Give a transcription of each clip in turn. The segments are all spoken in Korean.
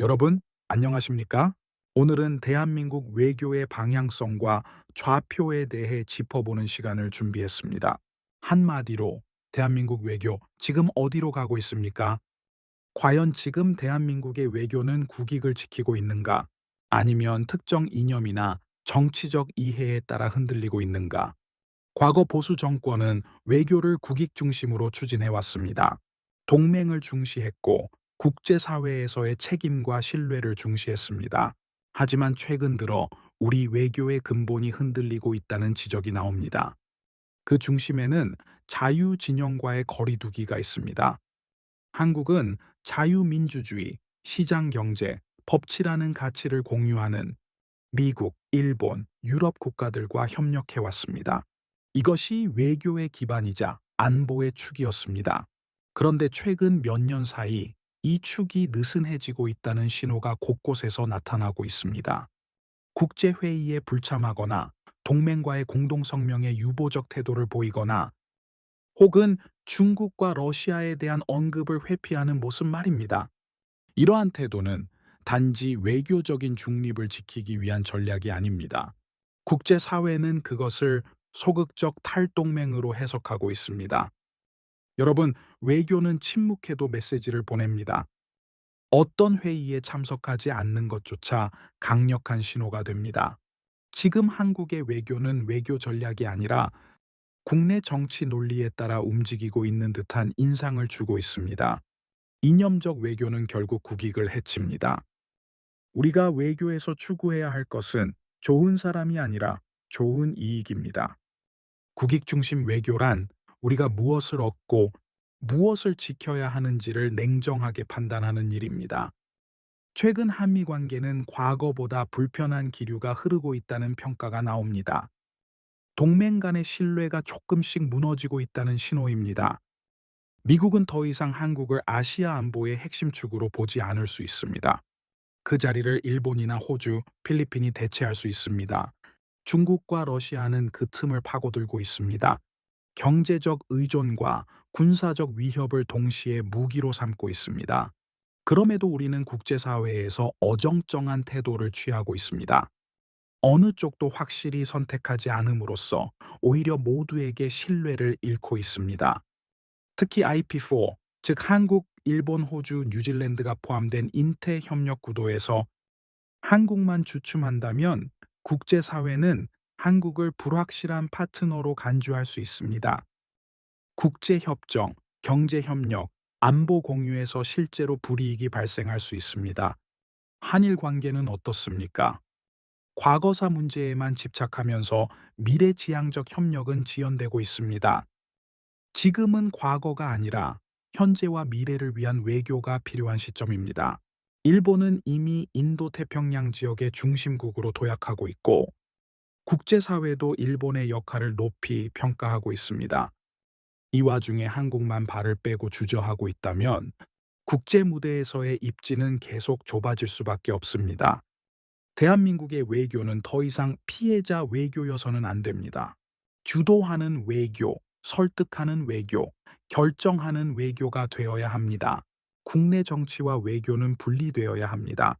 여러분, 안녕하십니까? 오늘은 대한민국 외교의 방향성과 좌표에 대해 짚어보는 시간을 준비했습니다. 한마디로, 대한민국 외교, 지금 어디로 가고 있습니까? 과연 지금 대한민국의 외교는 국익을 지키고 있는가? 아니면 특정 이념이나 정치적 이해에 따라 흔들리고 있는가? 과거 보수 정권은 외교를 국익 중심으로 추진해 왔습니다. 동맹을 중시했고 국제사회에서의 책임과 신뢰를 중시했습니다. 하지만 최근 들어 우리 외교의 근본이 흔들리고 있다는 지적이 나옵니다. 그 중심에는 자유진영과의 거리두기가 있습니다. 한국은 자유민주주의, 시장경제, 법치라는 가치를 공유하는 미국, 일본, 유럽 국가들과 협력해 왔습니다. 이것이 외교의 기반이자 안보의 축이었습니다. 그런데 최근 몇 년 사이 이 축이 느슨해지고 있다는 신호가 곳곳에서 나타나고 있습니다. 국제회의에 불참하거나 동맹과의 공동성명에 유보적 태도를 보이거나 혹은 중국과 러시아에 대한 언급을 회피하는 모습 말입니다. 이러한 태도는 단지 외교적인 중립을 지키기 위한 전략이 아닙니다. 국제사회는 그것을 소극적 탈동맹으로 해석하고 있습니다. 여러분, 외교는 침묵해도 메시지를 보냅니다. 어떤 회의에 참석하지 않는 것조차 강력한 신호가 됩니다. 지금 한국의 외교는 외교 전략이 아니라 국내 정치 논리에 따라 움직이고 있는 듯한 인상을 주고 있습니다. 이념적 외교는 결국 국익을 해칩니다. 우리가 외교에서 추구해야 할 것은 좋은 사람이 아니라 좋은 이익입니다. 국익 중심 외교란 우리가 무엇을 얻고 무엇을 지켜야 하는지를 냉정하게 판단하는 일입니다. 최근 한미 관계는 과거보다 불편한 기류가 흐르고 있다는 평가가 나옵니다. 동맹 간의 신뢰가 조금씩 무너지고 있다는 신호입니다. 미국은 더 이상 한국을 아시아 안보의 핵심 축으로 보지 않을 수 있습니다. 그 자리를 일본이나 호주, 필리핀이 대체할 수 있습니다. 중국과 러시아는 그 틈을 파고들고 있습니다. 경제적 의존과 군사적 위협을 동시에 무기로 삼고 있습니다. 그럼에도 우리는 국제사회에서 어정쩡한 태도를 취하고 있습니다. 어느 쪽도 확실히 선택하지 않음으로써 오히려 모두에게 신뢰를 잃고 있습니다. 특히 IP4, 즉 한국, 일본, 호주, 뉴질랜드가 포함된 인태 협력 구도에서 한국만 주춤한다면 국제사회는 한국을 불확실한 파트너로 간주할 수 있습니다. 국제협정, 경제협력, 안보 공유에서 실제로 불이익이 발생할 수 있습니다. 한일 관계는 어떻습니까? 과거사 문제에만 집착하면서 미래지향적 협력은 지연되고 있습니다. 지금은 과거가 아니라 현재와 미래를 위한 외교가 필요한 시점입니다. 일본은 이미 인도 태평양 지역의 중심국으로 도약하고 있고 국제사회도 일본의 역할을 높이 평가하고 있습니다. 이 와중에 한국만 발을 빼고 주저하고 있다면 국제 무대에서의 입지는 계속 좁아질 수밖에 없습니다. 대한민국의 외교는 더 이상 피해자 외교여서는 안 됩니다. 주도하는 외교, 설득하는 외교, 결정하는 외교가 되어야 합니다. 국내 정치와 외교는 분리되어야 합니다.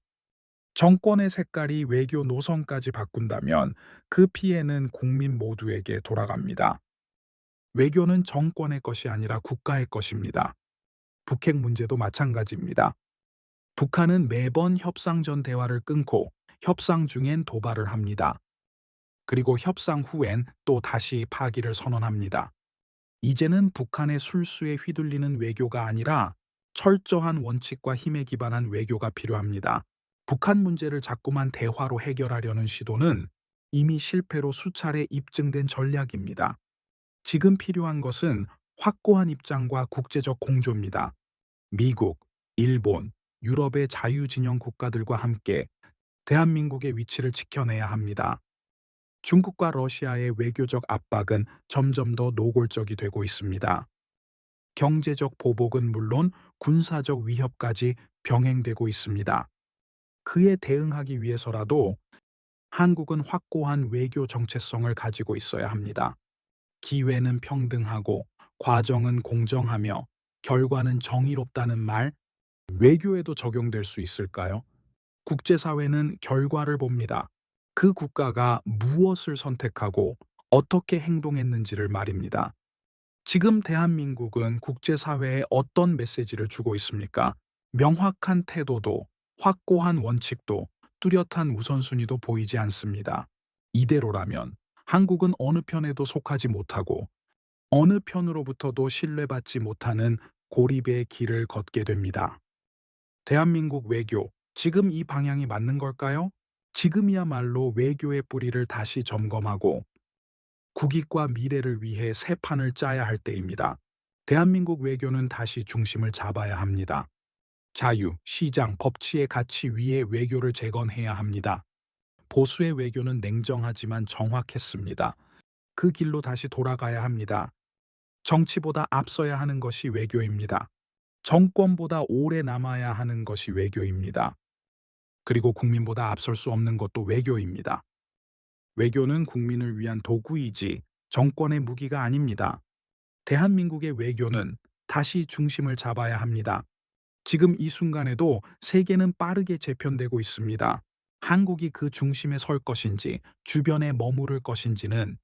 정권의 색깔이 외교 노선까지 바꾼다면 그 피해는 국민 모두에게 돌아갑니다. 외교는 정권의 것이 아니라 국가의 것입니다. 북핵 문제도 마찬가지입니다. 북한은 매번 협상 전 대화를 끊고 협상 중엔 도발을 합니다. 그리고 협상 후엔 또 다시 파기를 선언합니다. 이제는 북한의 술수에 휘둘리는 외교가 아니라 철저한 원칙과 힘에 기반한 외교가 필요합니다. 북한 문제를 자꾸만 대화로 해결하려는 시도는 이미 실패로 수차례 입증된 전략입니다. 지금 필요한 것은 확고한 입장과 국제적 공조입니다. 미국, 일본, 유럽의 자유진영 국가들과 함께 대한민국의 위치를 지켜내야 합니다. 중국과 러시아의 외교적 압박은 점점 더 노골적이 되고 있습니다. 경제적 보복은 물론 군사적 위협까지 병행되고 있습니다. 그에 대응하기 위해서라도 한국은 확고한 외교 정체성을 가지고 있어야 합니다. 기회는 평등하고 과정은 공정하며 결과는 정의롭다는 말, 외교에도 적용될 수 있을까요? 국제사회는 결과를 봅니다. 그 국가가 무엇을 선택하고 어떻게 행동했는지를 말입니다. 지금 대한민국은 국제사회에 어떤 메시지를 주고 있습니까? 명확한 태도도, 확고한 원칙도, 뚜렷한 우선순위도 보이지 않습니다. 이대로라면 한국은 어느 편에도 속하지 못하고 어느 편으로부터도 신뢰받지 못하는 고립의 길을 걷게 됩니다. 대한민국 외교, 지금 이 방향이 맞는 걸까요? 지금이야말로 외교의 뿌리를 다시 점검하고 국익과 미래를 위해 새 판을 짜야 할 때입니다. 대한민국 외교는 다시 중심을 잡아야 합니다. 자유, 시장, 법치의 가치 위에 외교를 재건해야 합니다. 보수의 외교는 냉정하지만 정확했습니다. 그 길로 다시 돌아가야 합니다. 정치보다 앞서야 하는 것이 외교입니다. 정권보다 오래 남아야 하는 것이 외교입니다. 그리고 국민보다 앞설 수 없는 것도 외교입니다. 외교는 국민을 위한 도구이지 정권의 무기가 아닙니다. 대한민국의 외교는 다시 중심을 잡아야 합니다. 지금 이 순간에도 세계는 빠르게 재편되고 있습니다. 한국이 그 중심에 설 것인지 주변에 머무를 것인지는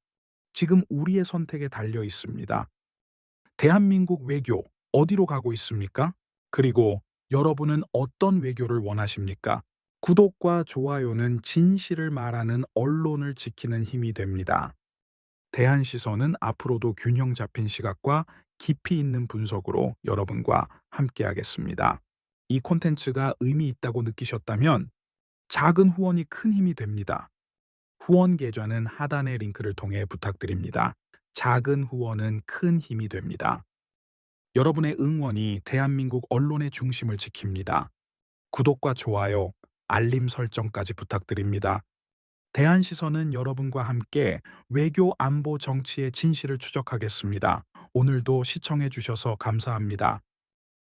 지금 우리의 선택에 달려 있습니다. 대한민국 외교 어디로 가고 있습니까? 그리고 여러분은 어떤 외교를 원하십니까? 구독과 좋아요는 진실을 말하는 언론을 지키는 힘이 됩니다. 대한시선은 앞으로도 균형 잡힌 시각과 깊이 있는 분석으로 여러분과 함께하겠습니다. 이 콘텐츠가 의미 있다고 느끼셨다면 작은 후원이 큰 힘이 됩니다. 후원 계좌는 하단의 링크를 통해 부탁드립니다. 작은 후원은 큰 힘이 됩니다. 여러분의 응원이 대한민국 언론의 중심을 지킵니다. 구독과 좋아요, 알림 설정까지 부탁드립니다. 대한시선은 여러분과 함께 외교, 안보, 정치의 진실을 추적하겠습니다. 오늘도 시청해 주셔서 감사합니다.